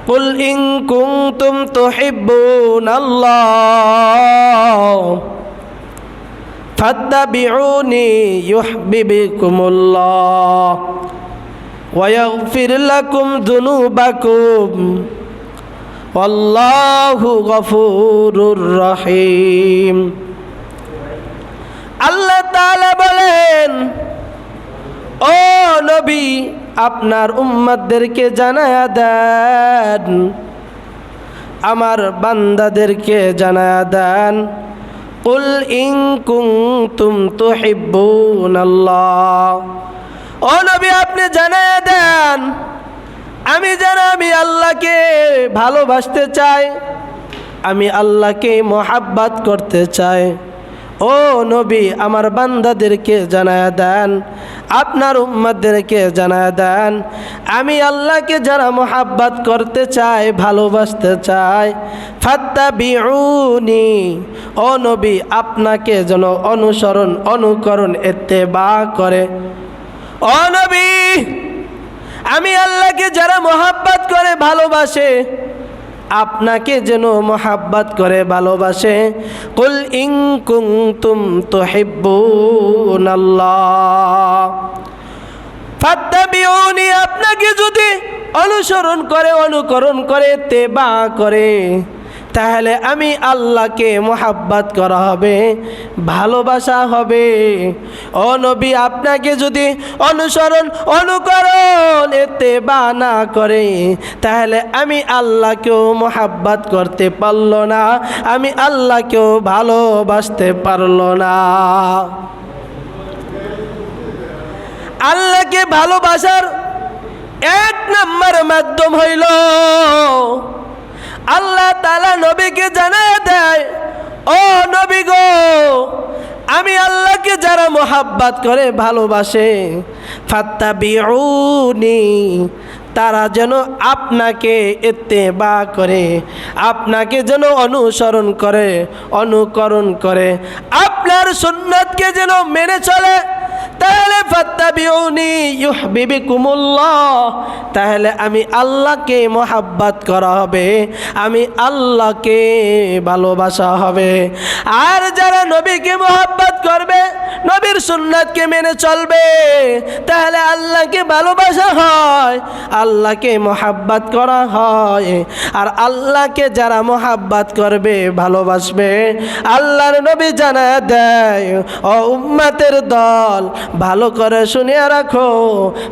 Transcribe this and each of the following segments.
কুল in কুনতুম তুহিব্বুনাল্লাহ ফাত্তাবিউনি ইউহিব্বুকুমুল্লাহ ওয়া ইয়াগফির লাকুম যুনুবাকুম ওয়াল্লাহু গফুরুর রহিম। আল্লাহ তাআলা বলেন, ও নবী, আপনার উম্মতদেরকে জানায়া দেন, আমার বান্দাদেরকে জানায়া দেন, কুল ইন কুনতুম তুহিব্বুনাল্লাহ, ও নবী আপনি জানায়া দেন আমি আল্লাহকে ভালোবাসতে চাই, আমি আল্লাহকে মোহাব্বত করতে চাই। ও নবী আমার বান্দাদেরকে জানায়া দেন, আপনার উম্মতদেরকে জানায়া দেন, আমি আল্লাহকে যারা মোহাব্বত করতে চাই, ভালোবাসতে চাই, ফাত্তাবিউনি, ও নবী আপনাকে যেন অনুসরণ অনুকরণ ইত্তেবা করে। ও নবী আমি আল্লাহকে যারা মোহাব্বত করে ভালোবাসে, আপনাকে যেন মোহাব্বত করে ভালোবাসে। কুল ইন কুনতুম তুহিব্বুনাল্লাহ ফাত্তাবিউনি, আপনাকে যদি অনুসরণ করে অনুকরণ করে ইত্তেবা করে, তাহলে আমি আল্লাহকে মোহাব্বত করা হবে, ভালোবাসা হবে। ও নবী আপনাকে যদি অনুসরণ অনুকরণ ইত্তেবা না করে, তাহলে আমি আল্লাহকেও মোহাব্বত করতে পারল না, আমি আল্লাহকেও ভালোবাসতে পারল না। আল্লাহকে ভালোবাসার এক নম্বর মাধ্যম হইল আল্লাহ তাআলা নবীকে জানায় দেয়, ও নবী গো, আমি আল্লাহকে যারা মোহাব্বত করে ভালোবাসে, ফাত্তাবিউনি, তারা যেন আপনাকে ইত্তেবা করে, আপনাকে যেন অনুসরণ করে অনুকরণ করে, আপনার সুন্নাতকে যেন মেনে চলে, তাহলে ফাত্তাবিউনি ইউহিব্বুকুমুল্লাহ, তাহলে আমি আল্লাহকে মোহাব্বত করা হবে, আমি আল্লাহকে ভালোবাসা হবে। আর যারা নবীকে মোহাব্বত করবে, নবীর সুন্নাতকে মেনে চলবে, তাহলে আল্লাহকে ভালোবাসা হয়, আল্লাহকে মোহাব্বত করা হয়। আর আল্লাহকে যারা মোহাব্বত করবে ভালোবাসবে, আল্লাহর নবী জানায় দেয়, ও উম্মতের দল ভালো করে শুনিয়া রাখো,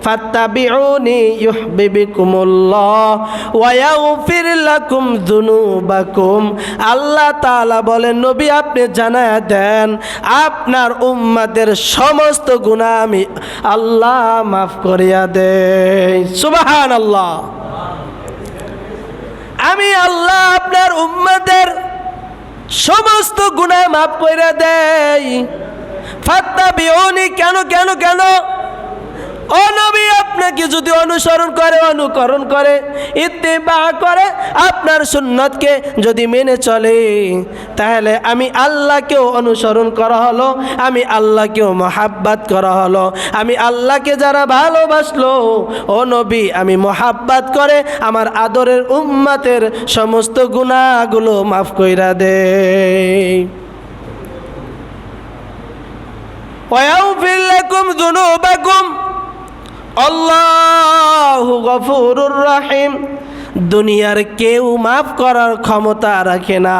ফাত্তাবিউনি ইউহিব্বুকুমুল্লাহ ওয়া ইয়াগফির লাকুম যুনুবাকুম। আল্লাহ তাআলা বলেন, নবী আপনি জানায়া দেন আপনার উম্মতের সমস্ত গুনাহ আমি আল্লাহ মাফ করিয়া দেই। সুবহানাল্লাহ। আমি আল্লাহ আপনার উম্মতের সমস্ত গুনাহ মাফ করিয়া দেই। ফাত্তাবিউনি, কেন কেন কেন? ও নবী আপনাকে যদি অনুসরণ করে অনুকরণ করে ইত্তেবা করে, আপনার সুন্নতকে যদি মেনে চলে, তাহলে আমি আল্লাহকেও অনুসরণ করা হলো, আমি আল্লাহকেও মোহাব্বত করা হলো। আমি আল্লাহকে যারা ভালোবাসলো, ও নবী আমি মোহাব্বত করে আমার আদরের উম্মতের সমস্ত গুনাহগুলো মাফ কইরা দেই। ওয়ায়াগফির লাকুম যুনুবাকুম আল্লাহু গফুরুর রহিম। দুনিয়ার কেউ মাফ করার ক্ষমতা রাখে না।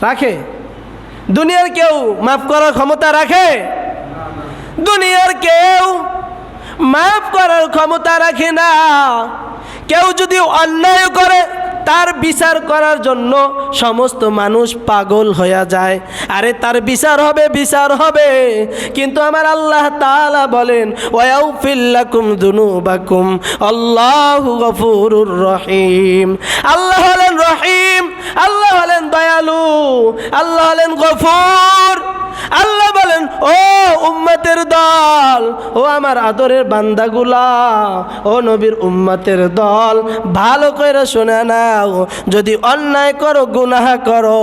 রাখে? দুনিয়ার কেউ মাফ করার ক্ষমতা রাখে? দুনিয়ার কেউ মাফ করার ক্ষমতা রাখে না। কেউ যদি অন্যায় করে, তার বিচার করার জন্য সমস্ত মানুষ পাগল হয়ে যায়। আরে তার বিচার হবে, বিচার হবে, কিন্তু আমার আল্লাহ তাআলা বলেন, ওয়ায়াগফির লাকুম যুনুবাকুম আল্লাহু গফুরুর রহিম। আল্লাহ হলেন রহিম, আল্লাহ হলেন দয়ালু, আল্লাহ হলেন গফুর। আল্লাহ বলেন, ও উম্মতের দল, ও আমার আদরের বান্দাগুলা, ও নবীর উম্মতের দল, ভালো করে শুনে নাও, যদি অন্যায় করো, গুনাহ করো,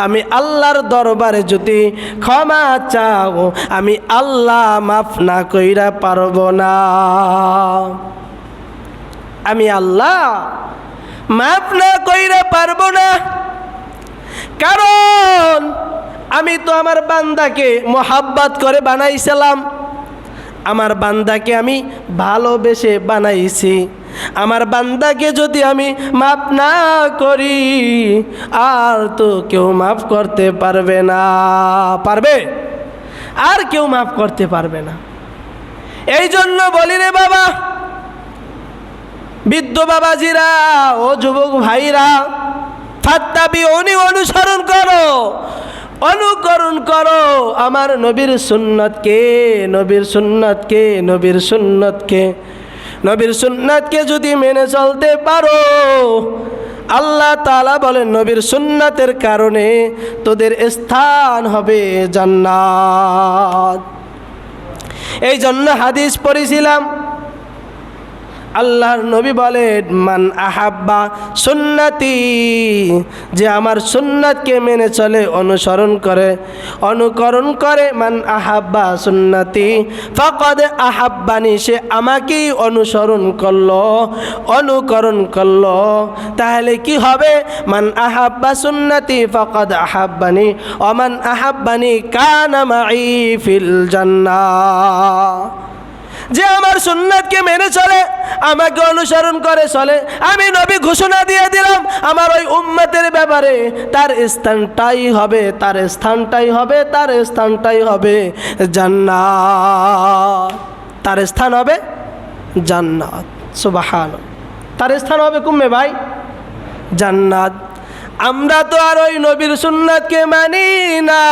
আমি আল্লাহর দরবারে যদি ক্ষমা চাও, আমি আল্লাহ মাফ না কইরা পারবো না। আমি আল্লাহ মাফ না কইরা পারবো না, কারণ আমি তো আমার বান্দাকে মোহাব্বত করে বানাইছিলাম, আমার বান্দাকে আমি ভালোবেসে বানাইছি। আমার বান্দাকে যদি আমি মাফ না করি, আর তো কেউ মাফ করতে পারবে না। পারবে? আর কেউ মাফ করতে পারবে না। এই জন্য বলি রে বাবা, বৃদ্ধ বাবাজিরা ও যুবক ভাইরা, ফাত্তাবিউনি, অনুসরণ করো, অনুকরণ করো আমার নবীর সুন্নতকে, নবীর সুন্নতকে, নবীর সুন্নতকে। নবীর সুন্নতকে যদি মেনে চলতে পারো, আল্লাহ তাআলা বলেন নবীর সুন্নতের কারণে তোদের স্থান হবে জান্নাত। এই জন্য হাদিস পড়েছিলাম, আল্লাহর নবী বলেন মান আহাব্বা সুন্নতি, যে আমার সুন্নতকে মেনে চলে, অনুসরণ করে, অনুকরণ করে, মান আহাব্বা সুন্নতি ফাকাদ আহাব্বানি, সে আমাকেই অনুসরণ করলো, অনুকরণ করলো। তাহলে কি হবে? মান আহাব্বা সুন্নতি ফাকাদ আহাব্বানি ওয়া মান আহাব্বানি কানা মাই ফিল জান্নাহ। যে আমার সুন্নাতকে মেনে চলে, আমাকে অনুসরণ করে চলে, আমি নবী ঘোষণা দিয়ে দিলাম আমার ওই উম্মতের ব্যাপারে, তার স্থানটাই হবে, তার স্থানটাই হবে, তার স্থানটাই হবে জান্নাত। তার স্থান হবে জান্নাত। সুবহানাল্লাহ। তার স্থান হবে কুম্মে ভাই জান্নাত। আমরা তো আর ওই নবীর সুন্নাতকে মানি না।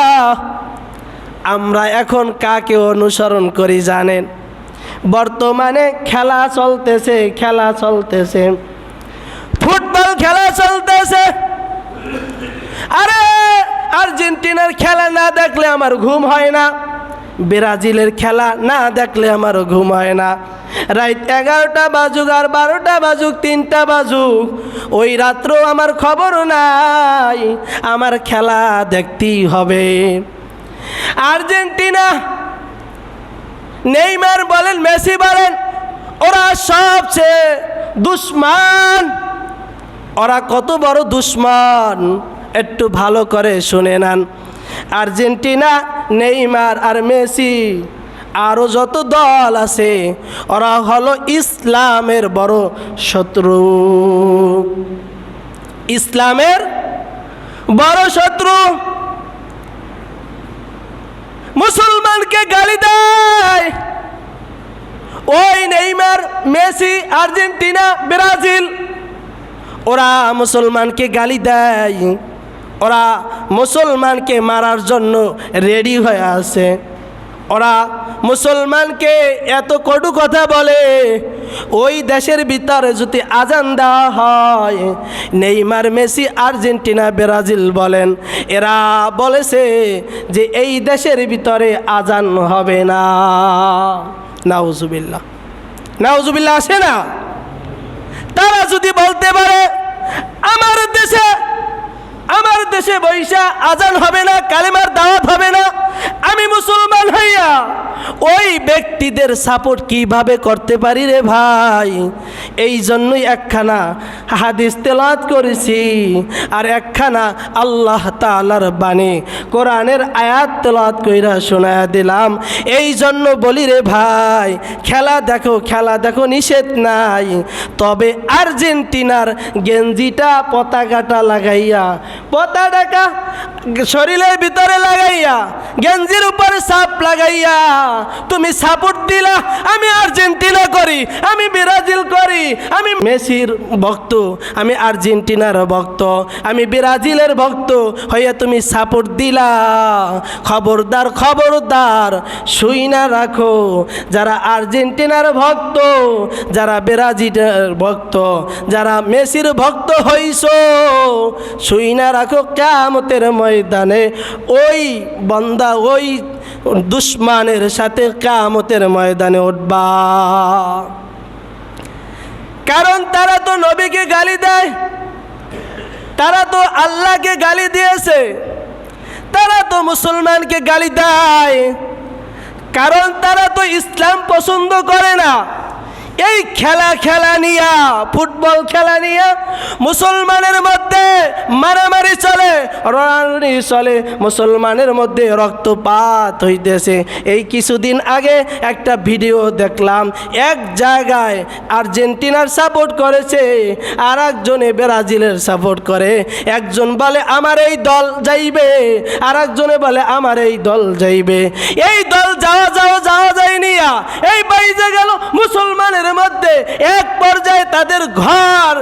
আমরা এখন কাকে অনুসরণ করি জানেন? বর্তমানে খেলা চলতেছে, খেলা চলতেছে, ফুটবল খেলা চলতেছে। আরে আর্জেন্টিনার খেলা না দেখলে আমার ঘুম হয় না, ব্রাজিলের খেলা না দেখলে আমার ঘুম হয় না। রাত 11টা বাজুক আর 12টা বাজুক, 3টা বাজুক, ওই রাত্রেও আমার খবর নাই, আমার খেলা দেখতেই হবে। আর্জেন্টিনা, নেইমার বলেন, মেসি বলেন, ওরা সবচেয়ে দুশ্মন। ওরা কত বড় দুশ্মন একটু ভালো করে শুনে নেন। আর্জেন্টিনা, নেইমার আর মেসি, আরও যত দল আছে, ওরা হলো ইসলামের বড় শত্রু, ইসলামের বড় শত্রু। মুসলমানকে গালি দেয় ওই নেইমার, মেসি, আর্জেন্টিনা, ব্রাজিল, ওরা মুসলমানকে গালি দেয়, ওরা মুসলমানকে মারার জন্য রেডি হয়ে আছে। ওরা মুসলমানকে এত কটু কথা বলে, ওই দেশের ভিতরে যদি আজান দেওয়া হয়, নেইমার, মেসি, আর্জেন্টিনা, ব্রাজিল বলেন, এরা বলেছে যে এই দেশের ভিতরে আজান হবে না। নাউজুবিল্লাহ, নাউজুবিল্লাহ আসে না? তারা যদি বলতে পারে আমার দেশে বৈশা আজান হবে না, কালেমার দাওয়াত হবে না, আমি মুসলমান হইয়া ওই ব্যক্তিদের সাপোর্ট কিভাবে করতে পারি রে ভাই? এই জন্যই একখানা হাদিস তেলাওয়াত করেছি, আর একখানা আল্লাহ তাআলার বাণী কোরআনের আয়াত তেলাওয়াত কইরা শোনায়া দিলাম। এই জন্য বলি রে ভাই, খেলা দেখো, খেলা দেখো, নিষেধ নাই, তবে আর্জেন্টিনার গেঞ্জিটা, পতাকাটা লাগাইয়া, পতাকাটা শরীরের ভিতরে লাগাইয়া, গেঞ্জির উপরে সাপ লাগাইয়া তুমি সাপোর্ট দিলা, আমি আর্জেন্টিনা করি, আমি ব্রাজিল করি, আমি মেসির ভক্ত, আমি আর্জেন্টিনার ভক্ত, আমি ব্রাজিলের ভক্ত হইয়া তুমি সাপোর্ট দিলা। খবরদার, খবরদার, শুই না রাখো, যারা আর্জেন্টিনার ভক্ত, যারা ব্রাজিলের ভক্ত, যারা মেসির ভক্ত হইছো, শুই না রাখো, কিয়ামতের ময়দানে ওই বান্দা, ওই দুশ্মনের সাথে কিয়ামতের ময়দানে উঠবা। কারণ তারা তো নবীকে গালি দেয়, তারা তো আল্লাহকে গালি দিয়েছে, তারা তো মুসলমানকে গালি দেয়, কারণ তারা তো ইসলাম পছন্দ করে না। এই খেলা নিয়া, ফুটবল খেলা নিয়া মুসলমানের মধ্যে মারামারি চলে, রণারণি চলে, মুসলমানের মধ্যে রক্তপাত হইতেছে। এই কিছুদিন আগে একটা ভিডিও দেখলাম, এক জায়গায় আর্জেন্টিনার সাপোর্ট করেছে, আর একজনে ব্রাজিলের সাপোর্ট করে। একজন বলে আমার এই দল যাইবে, আর একজনে বলে আমার এই দল যাইবে। এই দল যাওয়া যায় নিয়া এই বাইজে গেল মুসলমানের মধ্যে। এক পর্যায়ে তাদের ঘর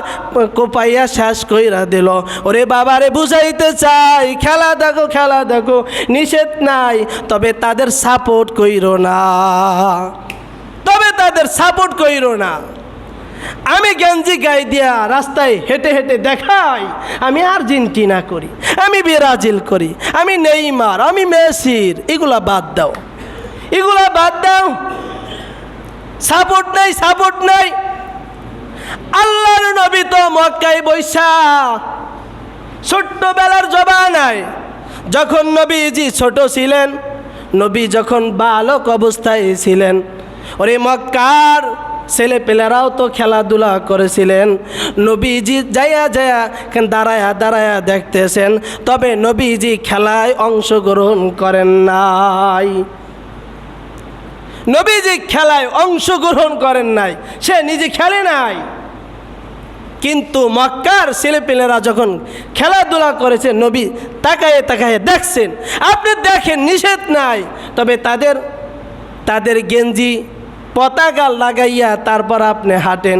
কোপাইয়া শেষ কইরা দিল। ওরে বাবারে, বুঝাইতে চাই, খেলা দেখো, নিষেধ নাই, তবে তাদের সাপোর্ট কইরো না। আমি গেঞ্জি গায়ে দিয়া রাস্তায় হেঁটে দেখাই আমি আর্জেন্টিনা করি, আমি ব্রাজিল করি, আমি নেইমার, আমি মেসির। এগুলা বাদ দাও। সাপোর্ট নাই। আল্লাহর নবী তো মক্কায় বৈশা, ছোট্টবেলার জবানায় যখন নবীজি ছোট ছিলেন, নবী যখন বালক অবস্থায় ছিলেন, ওরে মক্কার ছেলেপেলেরাও তো খেলাধুলা করেছিলেন। নবীজি যাইয়া দাঁড়ায়া দেখতেছেন, তবে নবীজি খেলায় অংশগ্রহণ করেন নাই। সে নিজে খেলে নাই, কিন্তু মক্কার ছেলেপেলেরা যখন খেলাধুলা করেছে, নবী তাকায়ে দেখছেন। আপনি দেখেন, নিষেধ নাই, তবে তাদের গেঞ্জি পতাকা লাগাইয়া তারপর আপনি হাঁটেন।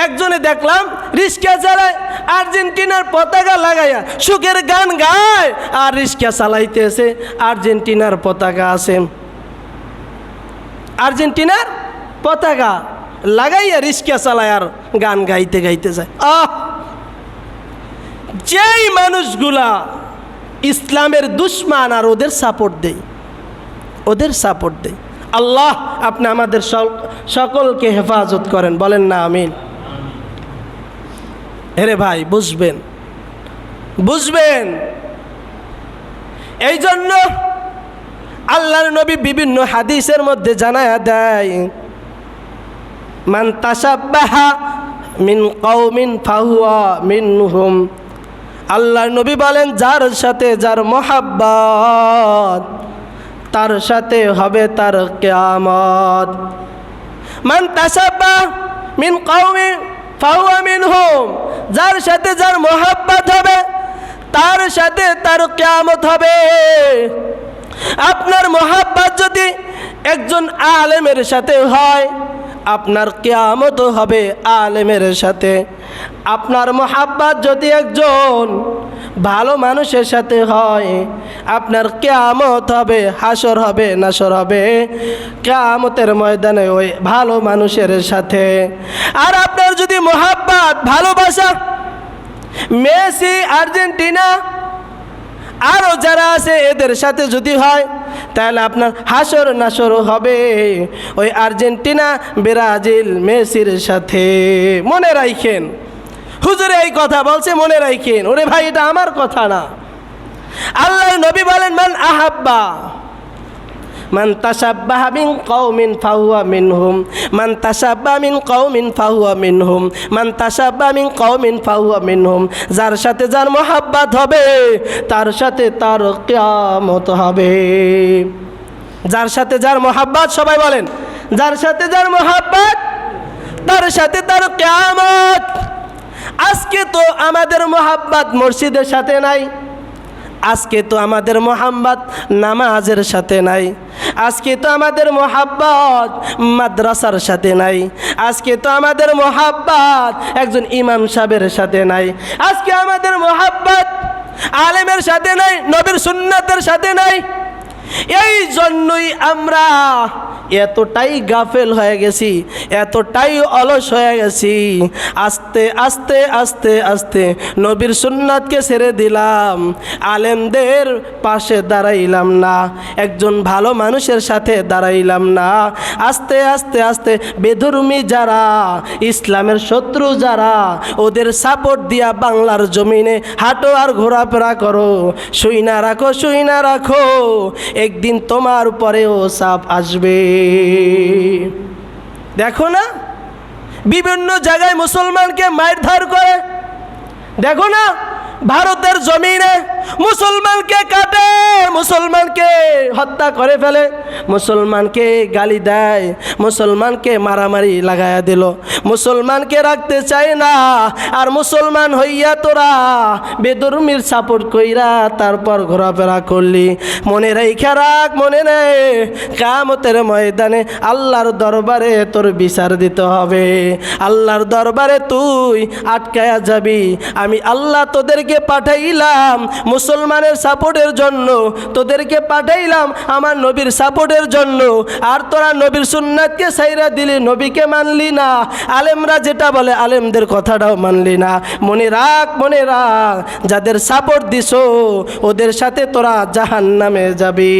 একজনে দেখলাম রিক্সা চালায়, আর্জেন্টিনার পতাকা লাগাইয়া সুখের গান গায়, আর রিক্সা চালাইতেছে, আর্জেন্টিনার পতাকা আছে, আর্জেন্টিনার পতাকা লাগাইয়া রিক্সা চালায় আর গান গাইতে যায়। যেই মানুষগুলা ইসলামের দুশ্মন, আর ওদের সাপোর্ট দেয়। আল্লাহ আপনি আমাদের সকলকে হেফাজত করেন, বলেন না আমিন। হেরে ভাই, বুঝবেন। এই জন্য আল্লাহর নবী বিভিন্ন হাদিসের মধ্যে জানায়া দেয়, মান তাশাব্বাহা মিন কওমিন ফাহুয়া মিনহুম। আল্লাহর নবী বলেন, যার সাথে যার মোহাব্বত, তার সাথে হবে তার কিয়ামত। মান তাশাব্বাহা মিন কওমিন ফাহুয়া মিনহুম। যার সাথে যার মোহাব্বত হবে, তার সাথে তার কিয়ামত হবে। আপনার মোহাব্বত যদি একজন আলেমের সাথে হয়, আপনার কিয়ামত হবে আলেমের সাথে। আপনার মোহাব্বত যদি একজন ভালো মানুষের সাথে হয়, আপনার কিয়ামত হবে, হাসর হবে, নাসর হবে কিয়ামতের ময়দানে ওই ভালো মানুষের সাথে। আর আপনার যদি মোহাব্বত, ভালোবাসা মেসি, আর্জেন্টিনা আরও যারা আছে এদের সাথে যদি হয়, তাহলে আপনার হাসর নাসর হবে ওই আর্জেন্টিনা, ব্রাজিল, মেসির সাথে। মনে রাখেন, হুজুরে এই কথা বলছে, মনে রাখেন। ওরে ভাই, এটা আমার কথা না। আল্লাহর নবী বলেন, মান তাশাব্বাহা মিন কওমিন ফাহুয়া মিনহুম, মান তাশাব্বাহা মিন কওমিন ফাহুয়া মিনহুম, মান তাশাব্বাহা মিন কওমিন ফাহুয়া মিনহুম। যার সাথে যার মোহাব্বত হবে, তার সাথে তার কিয়ামত হবে। যার সাথে যার মোহাব্বত, সবাই বলেন, যার সাথে যার মোহাব্বত, তার সাথে তার কিয়ামত। আজকে তো আমাদের মোহাব্বত মসজিদের সাথে নাই, আজকে তো আমাদের মোহাব্বত নামাজের সাথে নাই, আজকে তো আমাদের মোহাব্বত মাদ্রাসার সাথে নাই, আজকে তো আমাদের মোহাব্বত একজন ইমাম সাহেবের সাথে নাই, আজকে আমাদের মোহাব্বত আলেমের সাথে নাই, নবীর সুন্নাতের সাথে নাই। এই জন্যই আমরা এতটাই গাফেল হয়ে গেছি, এতটাই অলস হয়ে গেছি। আস্তে আস্তে আস্তে আস্তে নবীর সুন্নাতকে ছেড়ে দিলাম, আলেমদের পাশে দাঁড়াইলাম না, একজন ভালো মানুষের সাথে দাঁড়াইলাম না। আস্তে আস্তে আস্তে বেধর্মী যারা, ইসলামের শত্রু যারা, ওদের সাপোর্ট দিয়া বাংলার জমিনে হাঁটো আর ঘোরাফেরা করো। শুই না রাখো, একদিন তোমার উপরেও সাপ আসবে। দেখো না, বিভিন্ন জায়গায় মুসলমানকে মারধর করে। দেখো না ভারতের জমিনে মুসলমানকে কাটে, মুসলমানকে হত্যা করে ফেলে, মুসলমানকে গালি দেয়, মুসলমানকে মারামারি লাগায়া দিল, মুসলমানকে রাখতে চায় না। আর মুসলমান হইয়া তোরা বেদরুমির সাপোর্ট কইরা তারপর ঘোরাফেরা করলি। মনে রেখে রাখ, মনে নেই কিয়ামতের ময়দানে আল্লাহর দরবারে তোর বিচার দিতে হবে। আল্লাহর দরবারে তুই আটকায়া যাবি। আমি আল্লাহ তোদেরকে পাঠাইলাম মুসলমানের সাপোর্টের জন্য, তোদেরকে পাঠাইলাম আমার নবীর সাপোর্টের জন্য। আর তোরা নবীর সুন্নাতকে সাইরা দিলি, নবীকে মানলি না। আলেমরা যেটা বলে আলেমদের কথাটাও মানলি না। মনে রাখ, মনে রাখ, যাদের সাপোর্ট দিছো ওদের সাথে তোরা জাহান্নামে যাবি।